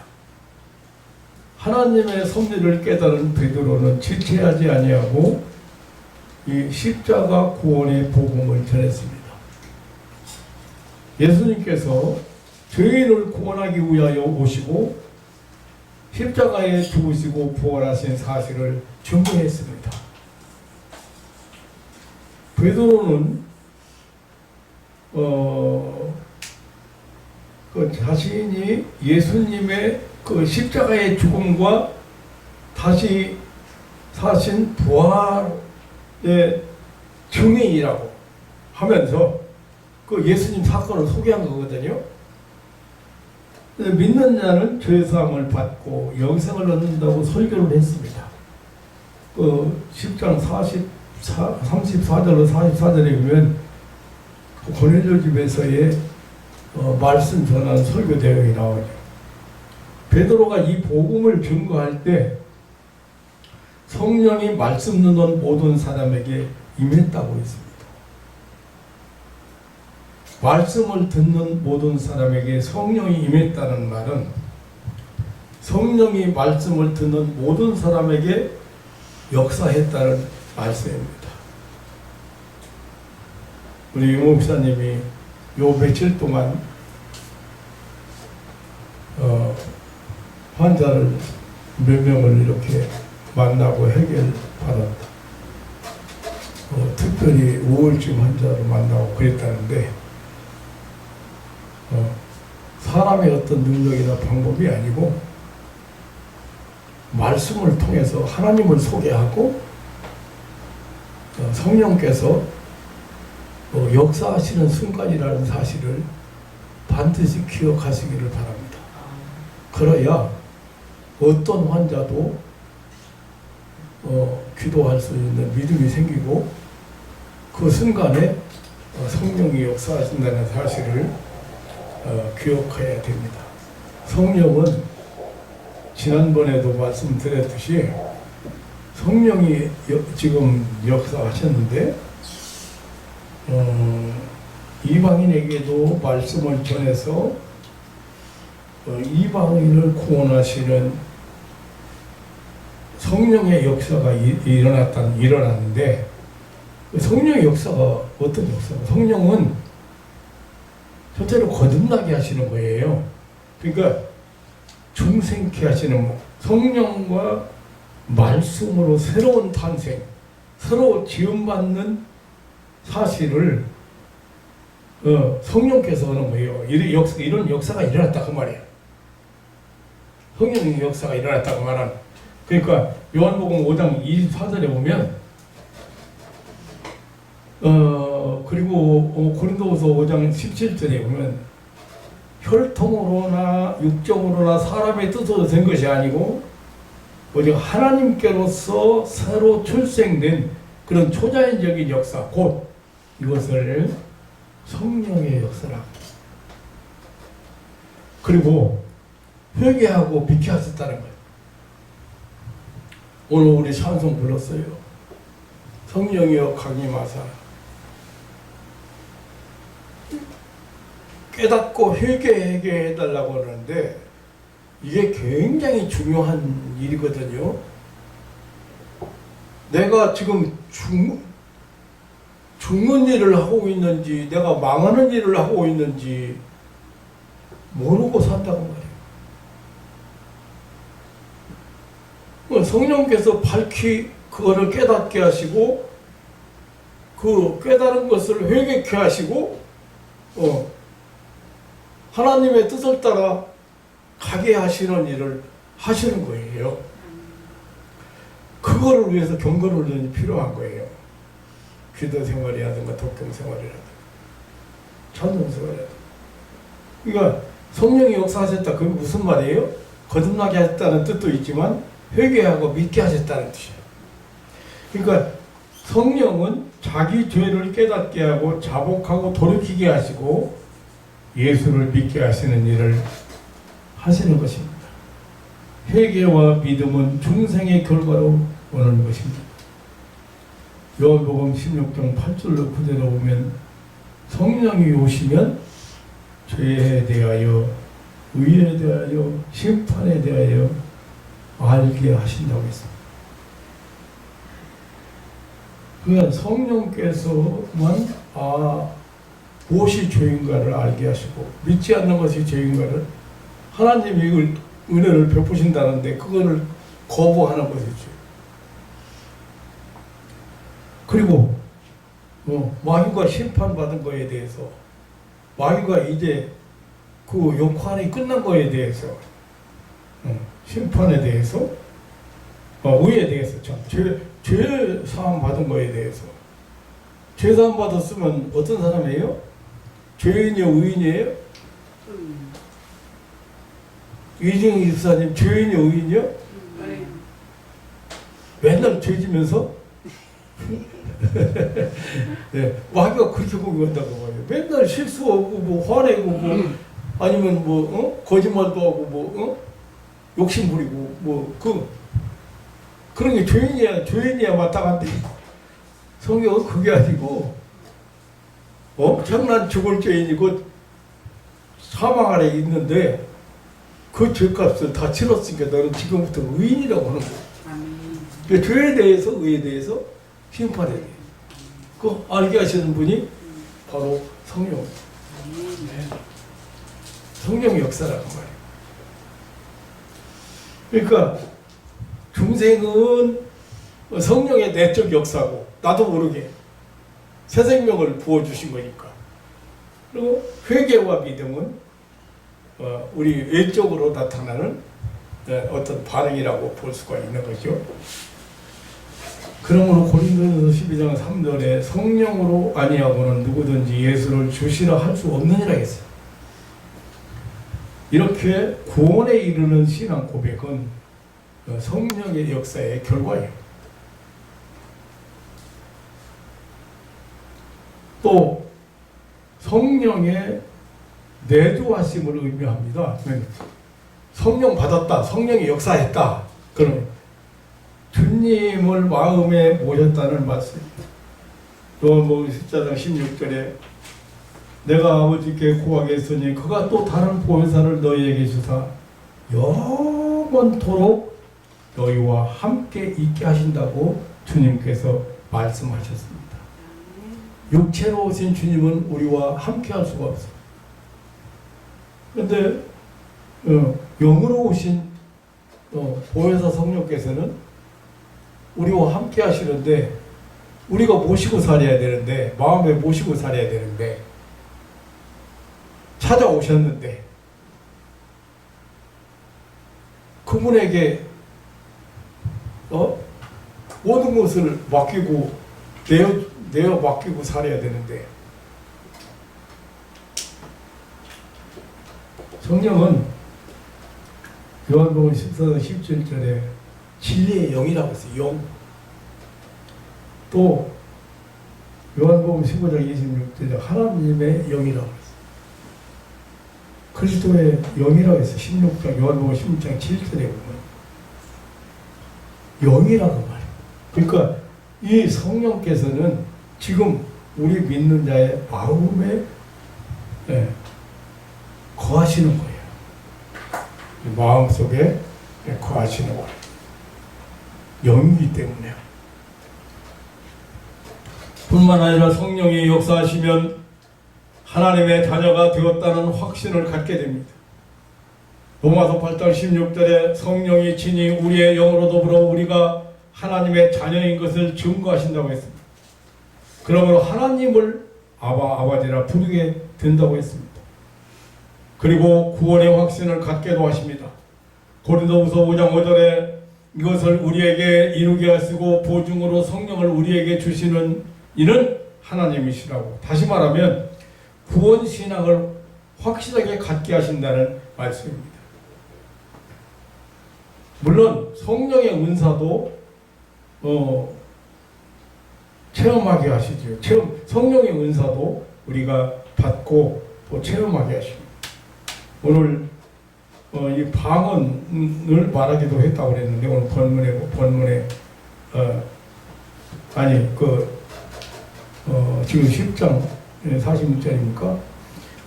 S1: 하나님의 섭리를 깨달은 베드로는 지체하지 아니하고 이 십자가 구원의 복음을 전했습니다. 예수님께서 죄인을 구원하기 위하여 오시고 십자가에 죽으시고 부활하신 사실을 증거했습니다. 베드로는 자신이 예수님의 그 십자가의 죽음과 다시 사신 부활의 증인이라고 하면서 그 예수님 사건을 소개한 거거든요. 믿는 자는 죄사함을 받고 영생을 얻는다고 설교를 했습니다. 그 10장 34절로 44절에 보면 고넬료 집에서의 말씀 전한 설교 내용이 나오죠. 베드로가 이 복음을 증거할 때 성령이 말씀 듣는 모든 사람에게 임했다고 했습니다. 말씀을 듣는 모든 사람에게 성령이 임했다는 말은 성령이 말씀을 듣는 모든 사람에게 역사했다는 말씀입니다. 우리 유 목사님이 요 며칠 동안 환자를 몇 명을 이렇게 만나고 해결받았다. 특별히 우울증 환자를 만나고 그랬다는데 사람의 어떤 능력이나 방법이 아니고 말씀을 통해서 하나님을 소개하고 성령께서 역사하시는 순간이라는 사실을 반드시 기억하시기를 바랍니다. 그래야 어떤 환자도 기도할 수 있는 믿음이 생기고 그 순간에 성령이 역사하신다는 사실을 기억해야 됩니다. 성령은 지난번에도 말씀드렸듯이 성령이 지금 역사하셨는데 이방인에게도 말씀을 전해서 이방인을 구원하시는 성령의 역사가 일어났는데 성령의 역사가 어떤 역사가? 성령은 첫째로 거듭나게 하시는 거예요. 그러니까 중생케 하시는 성령과 말씀으로 새로운 탄생, 새로 지음받는 사실을 성령께서 하는 거예요. 이런 역사가 일어났다 그 말이에요. 성령의 역사가 일어났다고 말하는. 그러니까 요한복음 5장 24절에 보면 그리고 고린도후서 5장 17절에 보면 혈통으로나 육정으로나 사람의 뜻으로 된 것이 아니고 오직 하나님께로서 새로 출생된 그런 초자연적인 역사, 곧 이것을 성령의 역사라. 그리고 회개하고 비켜하셨다는 거예요. 오늘 우리 찬송 불렀어요. 성령이여 강림하사 깨닫고 회개하게 해달라고 하는데 이게 굉장히 중요한 일이거든요. 내가 지금 죽는 일을 하고 있는지 내가 망하는 일을 하고 있는지 모르고 산다고 말이에요. 성령께서 밝히 그거를 깨닫게 하시고 그 깨달은 것을 회개케 하시고 하나님의 뜻을 따라 가게 하시는 일을 하시는 거예요. 그거를 위해서 경건훈련이 필요한 거예요. 기도 생활이라든가 독경 생활이라든가 찬송 생활이라든가. 그러니까 성령이 역사하셨다. 그게 무슨 말이에요? 거듭나게 하셨다는 뜻도 있지만 회개하고 믿게 하셨다는 뜻이에요. 그러니까 성령은 자기 죄를 깨닫게 하고 자복하고 돌이키게 하시고 예수를 믿게 하시는 일을 하시는 것입니다. 회개와 믿음은 중생의 결과로 오는 것입니다. 요한복음 16장 8절로 9절로 보면 성령이 오시면 죄에 대하여 의에 대하여 심판에 대하여 알게 하신다고 했습니다. 그러니까 성령께서만 무엇이 죄인가를 알게 하시고 믿지 않는 것이 죄인가를 하나님이 은혜를 베푸신다는데 그거를 거부하는 것이죠. 그리고 마귀가 심판받은 거에 대해서 마귀가 이제 그 역할이 끝난 거에 대해서 심판에 대해서 의에 대해서 죄 사함 받은 거에 대해서 죄 사함 받았으면 어떤 사람이에요? 죄인이요 의인이에요? 이정희 집사님 죄인이요 의인이요? 맨날 죄 지면서 네, 마귀가 그렇게 공격한다고 말이에요. 맨날 실수하고 뭐 화내고 뭐 아니면 뭐 거짓말도 하고 뭐 욕심 부리고 그런 게 죄인이야 마땅한데 성경은 그게 아니고 장난 죽을 죄인이고 사망 아래 있는데 그 죄값을 다 치렀으니까 너는 지금부터 의인이라고 하는 거야. 죄에 대해서 의에 대해서 심판해. 그 알게 하시는 분이 바로 성령. 성령의 역사라고 말이에요. 그러니까 중생은 성령의 내적 역사고 나도 모르게 새 생명을 부어주신 거니까. 그리고 회개와 믿음은 우리 외적으로 나타나는 어떤 반응이라고 볼 수가 있는 거죠. 그러므로 고린도전서 12장 3절에 성령으로 아니하고는 누구든지 예수를 주시라 할 수 없느니라 했어요. 이렇게 구원에 이르는 신앙 고백은 성령의 역사의 결과예요. 또 성령의 내주하심을 의미합니다. 성령 받았다, 성령이 역사했다. 그럼 주님을 마음에 모셨다는 말씀입니다. 요한복음 14장 16절에 내가 아버지께 구하겠으니 그가 또 다른 보혜사를 너희에게 주사 영원토록 너희와 함께 있게 하신다고 주님께서 말씀하셨습니다. 육체로 오신 주님은 우리와 함께 할 수가 없어요. 그런데 영으로 오신 보혜사 성령께서는 우리와 함께 하시는데 우리가 모시고 살아야 되는데 마음에 모시고 살아야 되는데 찾아오셨는데 그분에게 모든 것을 맡기고 내어 맡기고 살아야 되는데 성령은 요한복음 14장 17절에 진리의 영이라고 했어요. 영. 또 요한복음 15장 26절에 하나님의 영이라고 했어요. 그리스도의 영이라고 했어요. 16장 요한복음 16장 7절에 보면 영이라고 말해요. 그러니까 이 성령께서는 지금 우리 믿는 자의 마음에 거하시는 거예요. 마음속에 거하시는 거예요. 영이기 때문에 뿐만 아니라 성령이 역사하시면 하나님의 자녀가 되었다는 확신을 갖게 됩니다. 로마서 8장 16절에 성령이 친히 우리의 영으로 더불어 우리가 하나님의 자녀인 것을 증거하신다고 했습니다. 그러므로 하나님을 아버지라 부르게 된다고 했습니다. 그리고 구원의 확신을 갖게도 하십니다. 고린도후서 5장 5절에 이것을 우리에게 이루게 하시고 보증으로 성령을 우리에게 주시는 이는 하나님이시라고. 다시 말하면 구원 신앙을 확실하게 갖게 하신다는 말씀입니다. 물론 성령의 은사도 체험하게 하시죠. 성령의 은사도 우리가 받고 또 체험하게 하십니다. 오늘 이 방언을 말하기도 했다고 그랬는데 오늘 본문에 지금 10장 46절이니까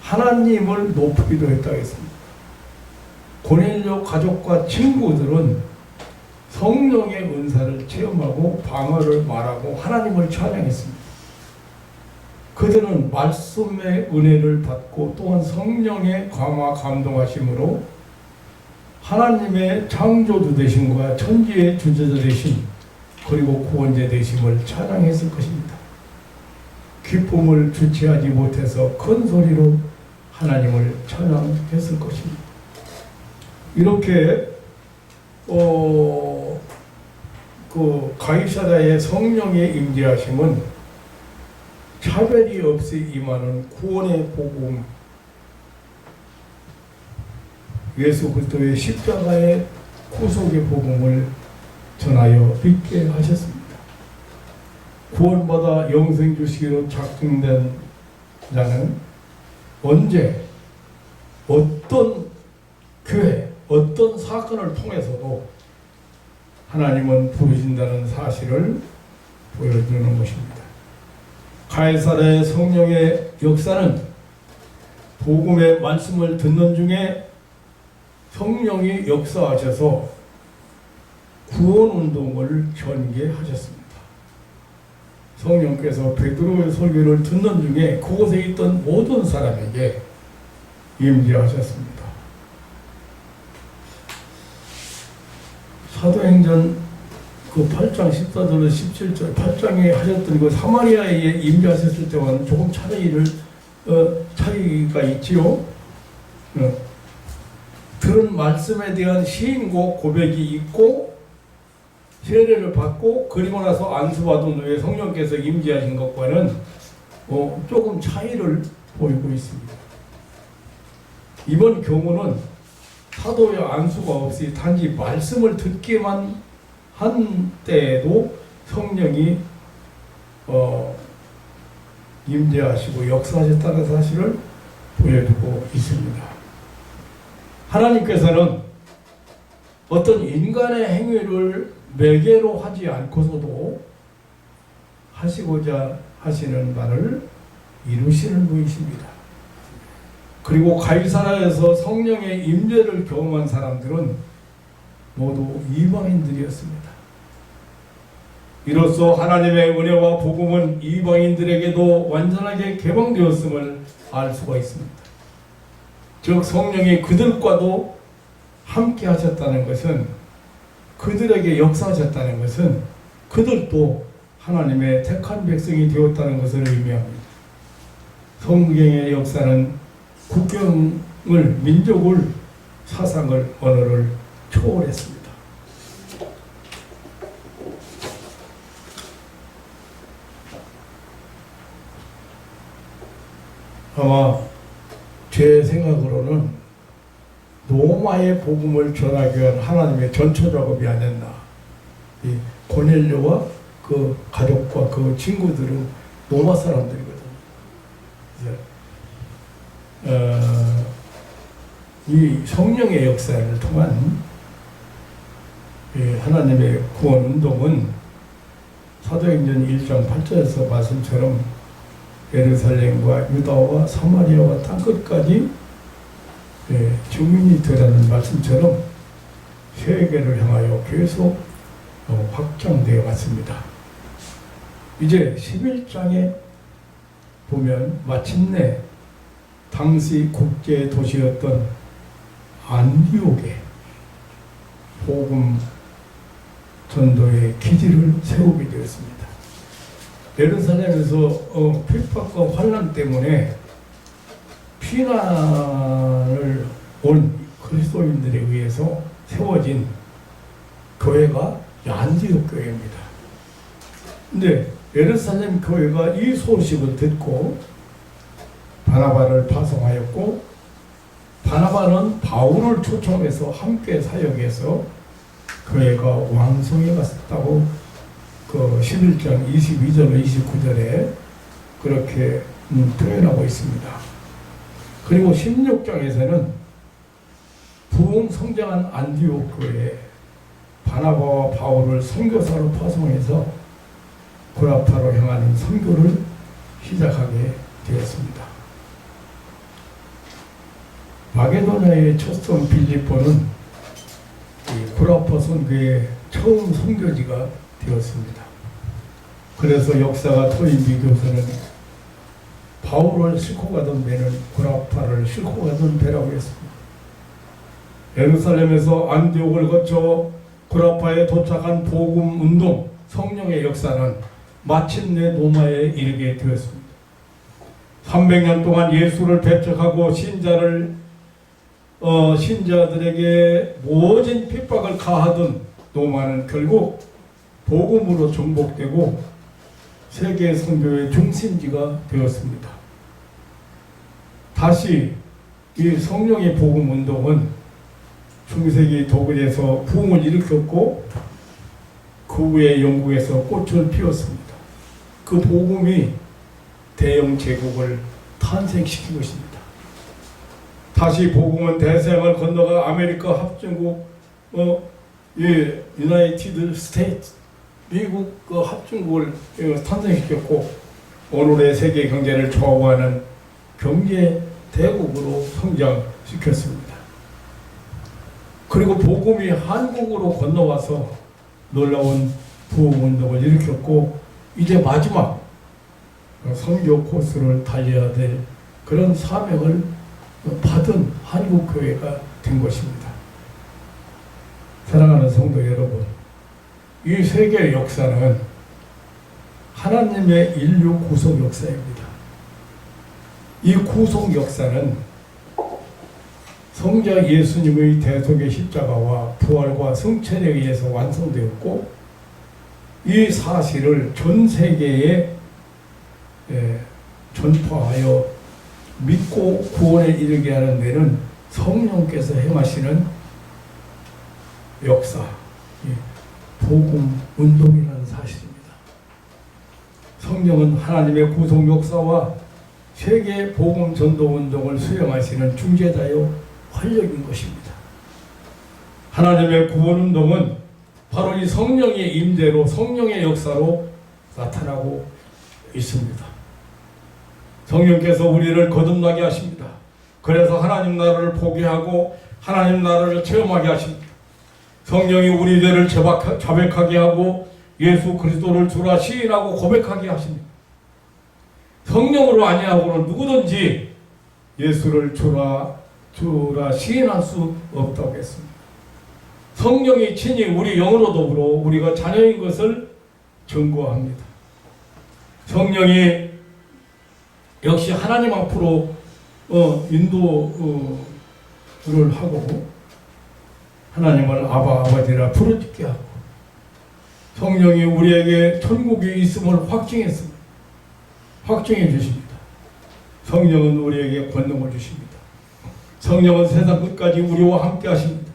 S1: 하나님을 높이기도 했다고 했습니다. 고넬료 가족과 친구들은 성령의 은사를 체험하고 방언을 말하고 하나님을 찬양했습니다. 그들은 말씀의 은혜를 받고 또한 성령의 감화 감동하심으로 하나님의 창조주 되심과 천지의 주제자 되심 그리고 구원자 되심을 찬양했을 것입니다. 기쁨을 주체하지 못해서 큰 소리로 하나님을 찬양했을 것입니다. 이렇게 가이사랴의 성령의 임재하심은 차별이 없이 임하는 구원의 복음, 예수 그리스도의 십자가의 구속의 복음을 전하여 믿게 하셨습니다. 구원받아 영생 주시기로 작정된 자는 언제 어떤 교회 어떤 사건을 통해서도 하나님은 부르신다는 사실을 보여주는 것입니다. 가이사랴의 성령의 역사는 복음의 말씀을 듣는 중에 성령이 역사하셔서 구원운동을 전개하셨습니다. 성령께서 베드로의 설교를 듣는 중에 그곳에 있던 모든 사람에게 임재하셨습니다. 사도행전 8장 14절에서 17절 8장에 하셨던 그 사마리아에 임재하셨을 때와는 조금 차이가 있지요. 들은 말씀에 대한 시인고 고백이 있고 세례를 받고 그리고 나서 안수받은 후에 성령께서 임재하신 것과는 조금 차이를 보이고 있습니다. 이번 경우는 사도의 안수가 없이 단지 말씀을 듣기만 한 때에도 성령이 임재하시고 역사하셨다는 사실을 보여주고 있습니다. 하나님께서는 어떤 인간의 행위를 매개로 하지 않고서도 하시고자 하시는 바를 이루시는 분이십니다. 그리고 가이사랴에서 성령의 임재를 경험한 사람들은 모두 이방인들이었습니다. 이로써 하나님의 은혜와 복음은 이방인들에게도 완전하게 개방되었음을 알 수가 있습니다. 즉 성령이 그들과도 함께 하셨다는 것은 그들에게 역사하셨다는 것은 그들도 하나님의 택한 백성이 되었다는 것을 의미합니다. 성경의 역사는 국경을, 민족을, 사상을, 언어를 초월했습니다. 아마 제 생각으로는 로마의 복음을 전하기 위한 하나님의 전초 작업이 아니었나. 이 고넬료와 그 가족과 그 친구들은 로마 사람들이거든요. 이 성령의 역사를 통한 하나님의 구원 운동은 사도행전 1장 8절에서 말씀처럼 예루살렘과 유다와 사마리아와 땅끝까지 증인이 되라는 말씀처럼 세계를 향하여 계속 확장되어 왔습니다. 이제 11장에 보면 마침내 당시 국제 도시였던 안디옥에 복음 전도의 기지를 세우게 되었습니다. 예루살렘에서 핍박과 환난 때문에 피난을 온 그리스도인들에 의해서 세워진 교회가 안디옥 교회입니다. 근데 예루살렘 교회가 이 소식을 듣고 바나바를 파송하였고, 바나바는 바울을 초청해서 함께 사역해서 교회가 왕성해 갔다고 그 11장 22절 29절에 그렇게 표현하고 있습니다. 그리고 16장에서는 부흥 성장한 안디옥 교회에 바나바와 바울을 선교사로 파송해서 고라파로 향하는 선교를 시작하게 되었습니다. 마게도냐의 첫성 빌립보는 고라파 선교의 처음 선교지가 되었습니다. 그래서 역사가 토인비 교수는 바울을 싣고 가던 배는 고라파를 싣고 가던 배라고 했습니다. 예루살렘에서 안디옥을 거쳐 고라파에 도착한 복음 운동, 성령의 역사는 마침내 로마에 이르게 되었습니다. 300년 동안 예수를 배척하고 신자들에게 모진 핍박을 가하던 로마는 결국 복음으로 정복되고 세계 선교의 중심지가 되었습니다. 다시 이 성령의 복음 운동은 중세기 독일에서 부흥을 일으켰고 그 후에 영국에서 꽃을 피웠습니다. 그 복음이 대영 제국을 탄생시킨 것입니다. 다시 복음은 대서양을 건너가 아메리카 합중국 유나이티드 스테이트 미국 그 합중국을 탄생시켰고 오늘의 세계 경제를 좌우하는 경제 대국으로 성장시켰습니다. 그리고 복음이 한국으로 건너와서 놀라운 부흥운동을 일으켰고 이제 마지막 선교 코스를 달려야 될 그런 사명을 받은 한국교회가 된 것입니다. 사랑하는 성도 여러분, 이 세계 역사는 하나님의 인류 구속 역사입니다. 이 구속 역사는 성자 예수님의 대속의 십자가와 부활과 승천에 의해서 완성되었고 이 사실을 전 세계에 전파하여 믿고 구원에 이르게 하는 데는 성령께서 행하시는 역사, 복음 운동이라는 사실입니다. 성령은 하나님의 구속 역사와 세계 복음 전도 운동을 수행하시는 중재자요 활력인 것입니다. 하나님의 구원 운동은 바로 이 성령의 임재로 성령의 역사로 나타나고 있습니다. 성령께서 우리를 거듭나게 하십니다. 그래서 하나님 나라를 포기하고 하나님 나라를 체험하게 하십니다. 성령이 우리 죄를 자백하게 하고 예수 그리스도를 주라 시인하고 고백하게 하십니다. 성령으로 아니하고는 누구든지 예수를 주라 시인할 수 없다고 했습니다. 성령이 친히 우리 영으로 더불어 우리가 자녀인 것을 증거합니다. 성령이 역시 하나님 앞으로 인도를 하고 하나님을 아버지라 부르짖게 하고 성령이 우리에게 천국이 있음을 확증했습니다. 확증해 주십니다. 성령은 우리에게 권능을 주십니다. 성령은 세상 끝까지 우리와 함께 하십니다.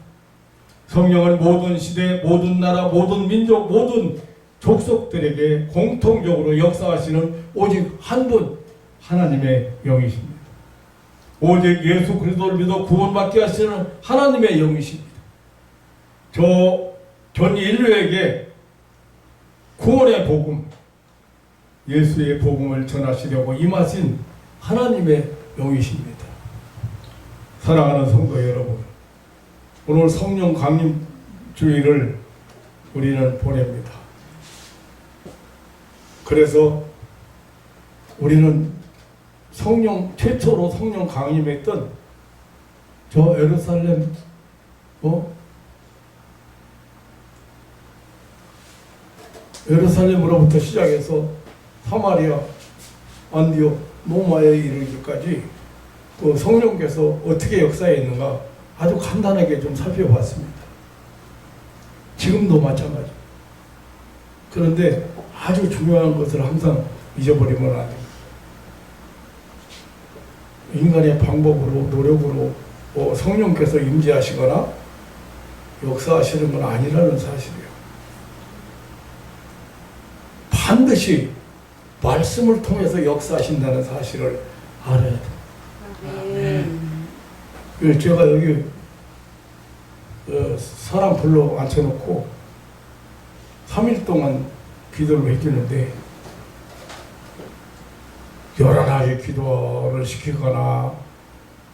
S1: 성령은 모든 시대, 모든 나라, 모든 민족, 모든 족속들에게 공통적으로 역사하시는 오직 한 분, 하나님의 영이십니다. 오직 예수 그리스도를 믿어 구원받게 하시는 하나님의 영이십니다. 전 인류에게 구원의 복음, 예수의 복음을 전하시려고 임하신 하나님의 영이십니다. 사랑하는 성도 여러분, 오늘 성령 강림 주일을 우리는 보냅니다. 그래서 우리는 최초로 성령 강림했던 저 예루살렘 예루살렘으로부터 시작해서 사마리아, 안디옥, 로마에 이르기까지 그 성령께서 어떻게 역사했는가 아주 간단하게 좀 살펴봤습니다. 지금도 마찬가지. 그런데 아주 중요한 것을 항상 잊어버리면 안 됩니다. 인간의 방법으로, 노력으로 성령께서 임재하시거나 역사하시는 건 아니라는 사실이에요. 반드시 말씀을 통해서 역사하신다는 사실을 알아야 돼요. 제가 여기 사람 불러 앉혀놓고 3일 동안 기도를 해주는데 여러 가지 기도를 시키거나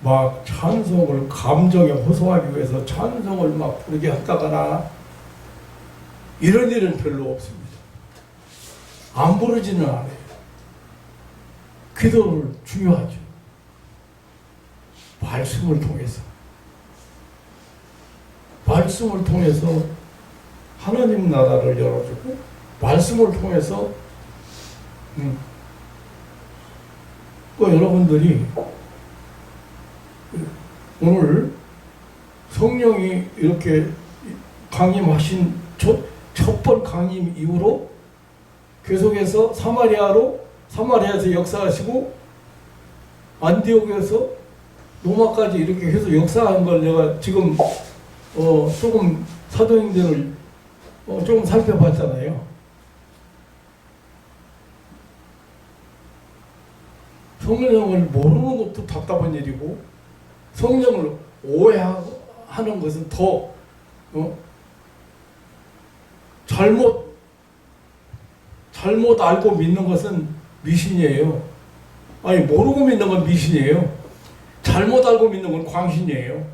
S1: 막 찬송을 감정에 호소하기 위해서 찬송을 막 부르게 한다거나 이런 일은 별로 없습니다. 안 부르지는 않아요. 기도를 중요하죠. 말씀을 통해서 하나님 나라를 열어주고 말씀을 통해서 여러분들이 오늘 성령이 이렇게 강림하신 첫 번 강림 이후로 계속해서 사마리아에서 역사하시고 안디옥에서 로마까지 이렇게 해서 역사한 걸 내가 지금 조금 사도행전을 조금 살펴봤잖아요. 성령을 모르는 것도 답답한 일이고 성령을 오해하는 것은 더 잘못 알고 믿는 것은 미신이에요. 아니 모르고 믿는 건 미신이에요. 잘못 알고 믿는 건 광신이에요.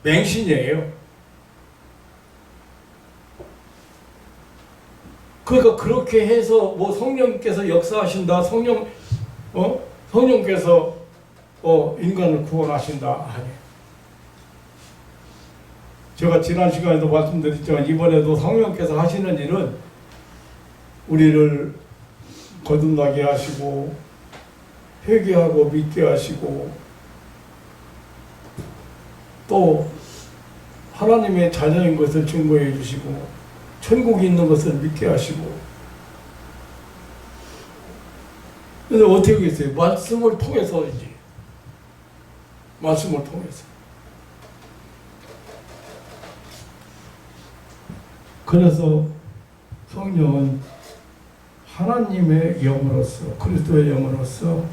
S1: 맹신이에요. 그러니까 그렇게 해서 뭐 성령께서 역사하신다, 성령께서 인간을 구원하신다. 아니. 제가 지난 시간에도 말씀드렸지만 이번에도 성령께서 하시는 일은 우리를 거듭나게 하시고 회개하고 믿게 하시고 또 하나님의 자녀인 것을 증거해 주시고 천국이 있는 것을 믿게 하시고. 근데 어떻게 하겠어요? 말씀을 통해서이지. 말씀을 통해서. 그래서 성령은 하나님의 영으로서, 그리스도의 영으로서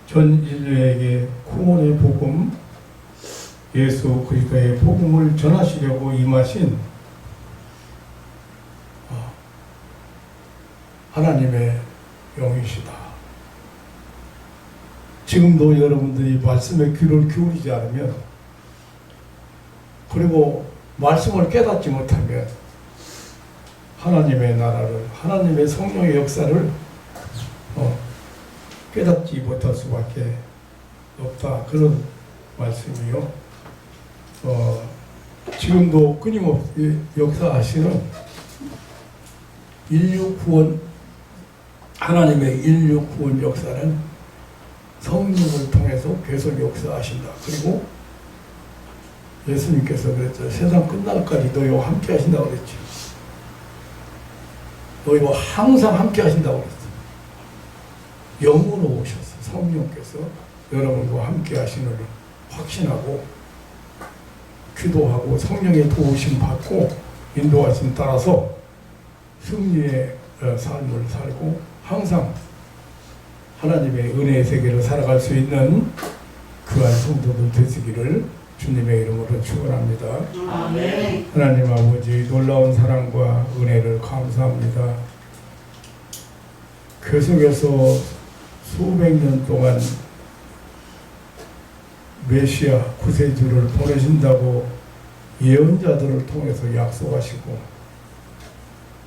S1: 전 인류에게 구원의 복음, 예수 그리스도의 복음을 전하시려고 임하신 하나님의 영이시다. 지금도 여러분들이 말씀에 귀를 기울이지 않으면, 그리고 말씀을 깨닫지 못하면 하나님의 나라를, 하나님의 성령의 역사를 깨닫지 못할 수밖에 없다. 그런 말씀이요. 지금도 끊임없이 역사하시는 인류 구원, 하나님의 인류 구원 역사는 성령을 통해서 계속 역사하신다. 그리고 예수님께서 그랬죠. 세상 끝날까지 너희와 함께 하신다고 그랬죠. 너희와 항상 함께 하신다고 그랬어요. 영으로 오셔서 성령께서 여러분과 함께 하시는 확신하고 기도하고 성령의 도우심 받고 인도하심 따라서 승리의 삶을 살고 항상 하나님의 은혜의 세계를 살아갈 수 있는 그한 성도들 되시기를 주님의 이름으로 축원합니다. 아멘. 하나님 아버지 놀라운 사랑과 은혜를 감사합니다. 계속해서 수백 년 동안 메시아 구세주를 보내신다고 예언자들을 통해서 약속하시고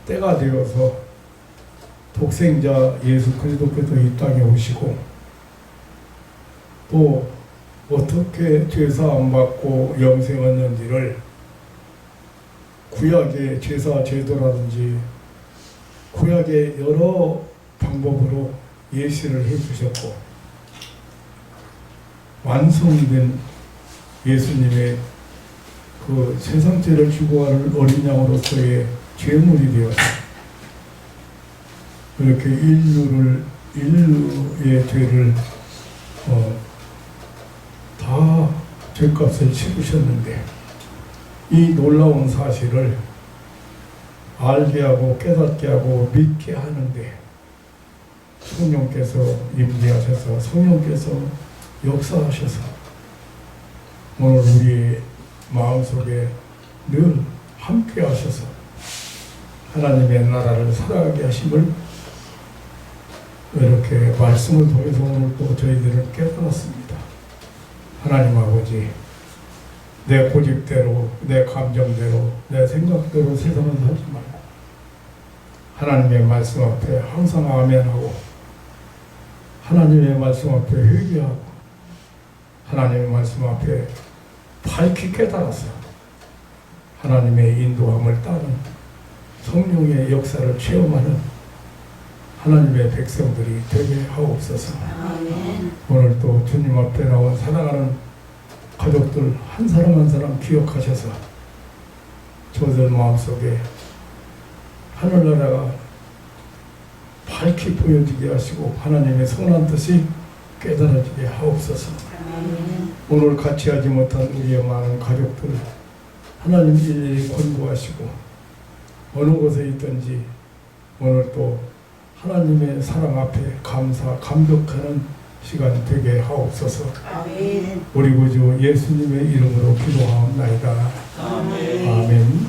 S1: 때가 되어서 독생자 예수 그리스도께서 이 땅에 오시고 또 어떻게 제사안 받고 영생 얻는지를 구약의 제사 제도라든지 구약의 여러 방법으로 예시를 해주셨고 완성된 예수님의 그 세상 죄를 지고 가는 어린 양으로서의 제물이 되어서 이렇게 인류의 죄를 다 죄값을 치르셨는데 이 놀라운 사실을 알게 하고 깨닫게 하고 믿게 하는데 성령께서 임재하셔서 성령께서 역사하셔서 오늘 우리의 마음속에 늘 함께 하셔서 하나님의 나라를 살아가게 하심을 이렇게 말씀을 통해서 오늘 또 저희들은 깨달았습니다. 하나님 아버지, 내 고집대로, 내 감정대로, 내 생각대로 세상을 살지 말고 하나님의 말씀 앞에 항상 아멘하고 하나님의 말씀 앞에 회개하고 하나님의 말씀 앞에 밝히 깨달아서 하나님의 인도함을 따른 성령의 역사를 체험하는 하나님의 백성들이 되게 하옵소서. 아멘. 오늘 또 주님 앞에 나온 사랑하는 가족들 한 사람 한 사람 기억하셔서 저들 마음속에 하늘나라가 밝히 보여지게 하시고 하나님의 선한 뜻이 깨달아지게 하옵소서. 아멘. 오늘 같이 하지 못한 우리의 많은 가족들 하나님 일일이 권고하시고 어느 곳에 있든지 오늘 또 하나님의 사랑 앞에 감사, 감격하는 시간 되게 하옵소서. 아멘. 우리 구주 예수님의 이름으로 기도하옵나이다. 아멘. 아멘.